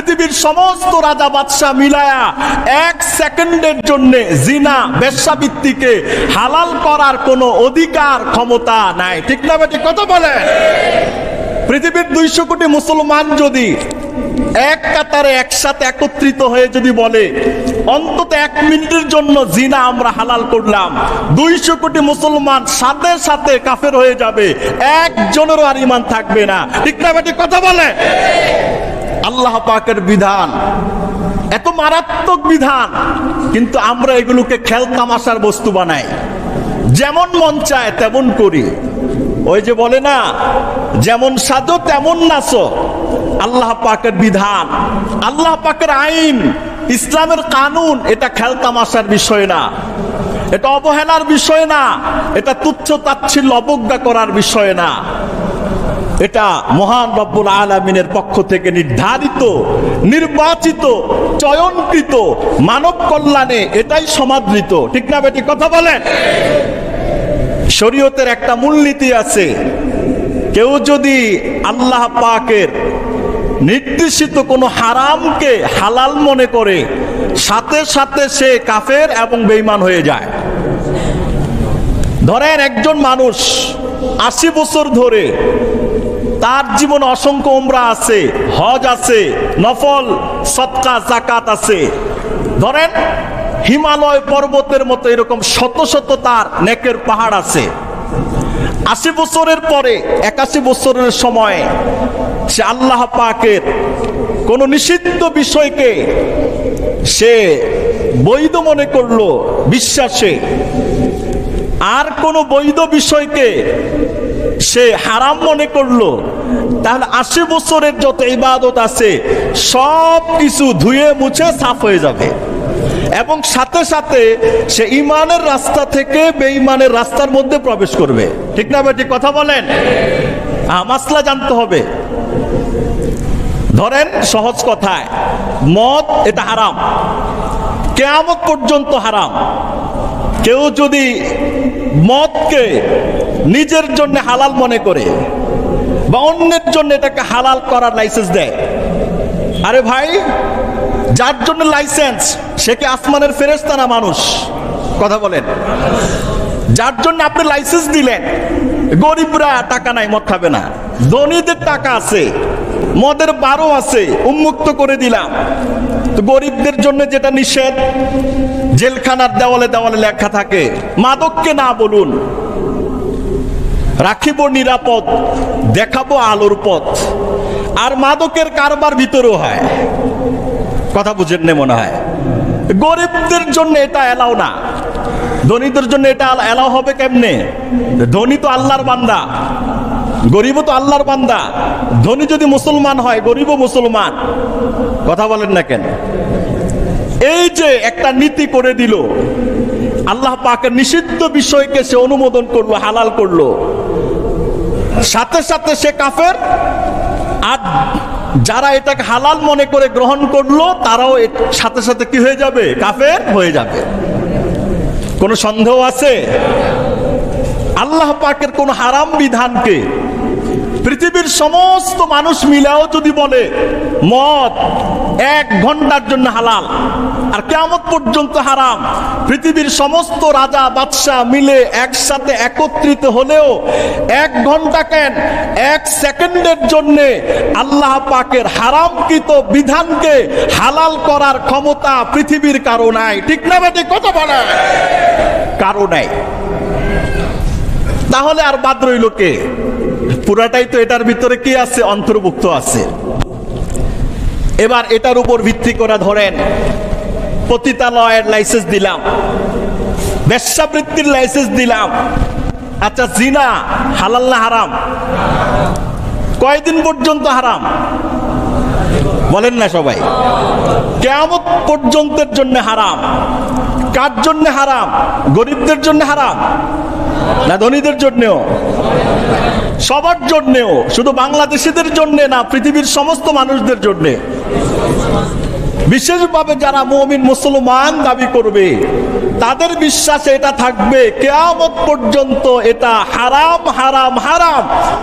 পৃথিবীর সমস্ত রাজা বাদশাহ মিলায়া এক সেকেন্ডের জন্য জিনা বেশ্যাবৃত্তিকে হালাল করার কোনো অধিকার ক্ষমতা নাই। ঠিক না বেটি কথা বলে? পৃথিবীর 200 কোটি মুসলমান যদি এক কাতারে একসাথে একত্রিত হয়ে যদি বলে অন্তত 1 মিনিটের জন্য জিনা আমরা হালাল করলাম, 200 কোটি মুসলমান সাথে সাথে কাফের হয়ে যাবে, একজনেরও আর ঈমান থাকবে না। ঠিক না বেটি কথা বলে? আল্লাহ পাকের বিধান এত মারাত্মক বিধান, কিন্তু আমরা এগুলোকে খেলতামাশার বস্তু বানাই, যেমন মন চায় তেমন করি। ওই যে বলে না, যেমন সাজো তেমন নাচো। আল্লাহ পাকের বিধান, আল্লাহ পাকের আইন, ইসলামের কানুন, এটা খেলতামাশার বিষয় না, এটা অবহেলার বিষয় না, এটা তুচ্ছ তাচ্ছিল্য অবজ্ঞা করার বিষয় না। এটা মহান রব্বুল আলামিনের পক্ষ থেকে নির্ধারিত, নির্বাচিত, চয়নকৃত মানব কল্যাণে এটাই সমাদৃত। ঠিক না বেটি কথা বলেন? শরীয়তের একটা মূলনীতি আছে, কেউ যদি আল্লাহ পাকের নির্দেশিত কোনো হারামকে হালাল মনে করে, সাথে সাথে সে কাফের এবং বেঈমান হয়ে যায়। ধরেন একজন মানুষ 80 বছর ধরে তার জীবনে অসংখ্য উমরা আছে, হজ আছে, নফল সদকা যাকাত আছে। ধরেন হিমালয় পর্বতের মতো এরকম শত শত তার নেকের পাহাড় আছে। 80 বছরের পরে 81 বছরের সময় সে আল্লাহ পাকের কোন নিষিদ্ধ বিষয়কে সে বৈধ মনে করলো বিশ্বাসে, আর কোন বৈধ বিষয়কে সে হারাম মনে করলো, তাহলে 80 বছরের যত ইবাদত আছে সব কিছু ধুয়ে মুছে সাফ হয়ে যাবে, এবং সাথে সাথে সে ইমানের রাস্তা থেকে বেঈমানের রাস্তার মধ্যে প্রবেশ করবে। ঠিক না বেটি কথা বলেন? মাসলা জানতে হবে। ধরেন সহজ কথায়, মদ এটা হারাম, কিয়ামত পর্যন্ত হারাম। কেউ যদি মদকে নিজের জন্য হালাল মনে করে বা অন্যের জন্য এটাকে হালাল করার লাইসেন্স দেয়, আরে ভাই, যার জন্য লাইসেন্স সে কি আসমানের ফেরেশতা না মানুষ? কথা বলেন। যার জন্য আপনি লাইসেন্স দিলেন, গরিবরা টাকা নাই, মদ খাবে না, ধনীদের টাকা আছে, মদের বারো আছে, উন্মুক্ত করে দিলাম। তো গরিবদের জন্য যেটা নিষেধ, জেলখানার দেওয়ালে দেওয়ালে লেখা থাকে, মাদককে না বলুন, রাখিব নিরাপদ, দেখাবো আলোর পথ। আর মাদকের কারবার ভিতরেও হয়। কথা বুঝেন না মনে হয়? গরিবদের জন্য এটা এলাও না, ধনীদের জন্য এটা এলাও হবে কেমনে? ধনী তো আল্লাহর বান্দা, গরিবও তো আল্লাহর বান্দা। ধনী যদি মুসলমান হয়, গরিবও মুসলমান। কথা বলেন না কেন? এই যে একটা নীতি করে দিল, আল্লাহ পাকের নিষিদ্ধ বিষয়কে সে অনুমোদন করলো, হালাল করলো, সাথে সাথে সে কাফের। আর যারা এটাকে হালাল মনে করে গ্রহণ করলো, তারাও সাথে সাথে কি হয়ে যাবে? কাফের হয়ে যাবে। কোনো সন্দেহ আছে? আল্লাহ পাকের কোন হারাম বিধানকে পৃথিবীর সমস্ত মানুষ মিলেও যদি বলে মদ 1 ঘন্টার জন্য হালাল আর কিয়ামত পর্যন্ত হারাম, পৃথিবীর সমস্ত রাজা বাদশাহ মিলে একসাথে একত্রিত হলেও 1 ঘন্টা কেন 1 সেকেন্ডের জন্য আল্লাহ পাকের হারামকৃত বিধানকে হালাল করার ক্ষমতা পৃথিবীর কারো নাই। ঠিক না বেটি কথা বলে? কারো নাই। তাহলে আর বাদ রইল কে? পুরাটাই তো এটার ভিতরে কি আছে? অন্তর্ভুক্ত আছে। এবার এটার উপর ভিত্তি করে ধরেন পতিতালয়ের লাইসেন্স দিলাম, বেশ্যাবৃত্তির লাইসেন্স দিলাম। আচ্ছা, জিনা হালাল না হারাম? কয়দিন পর্যন্ত হারাম বলেন না সবাই? কিয়ামত পর্যন্তের জন্য হারাম। কার জন্য হারাম? গরিবদের জন্য হারাম না ধনীদের জন্যও? সবার জন্যেও, শুধু বাংলাদেশিদের জন্য না, পৃথিবীর সমস্ত মানুষদের জন্য। বিশেষভাবে যারা মুমিন মুসলমান দাবি করবে, তাদের বিশ্বাসে এটা থাকবে কিয়ামত পর্যন্ত এটা হারাম হারাম হারাম।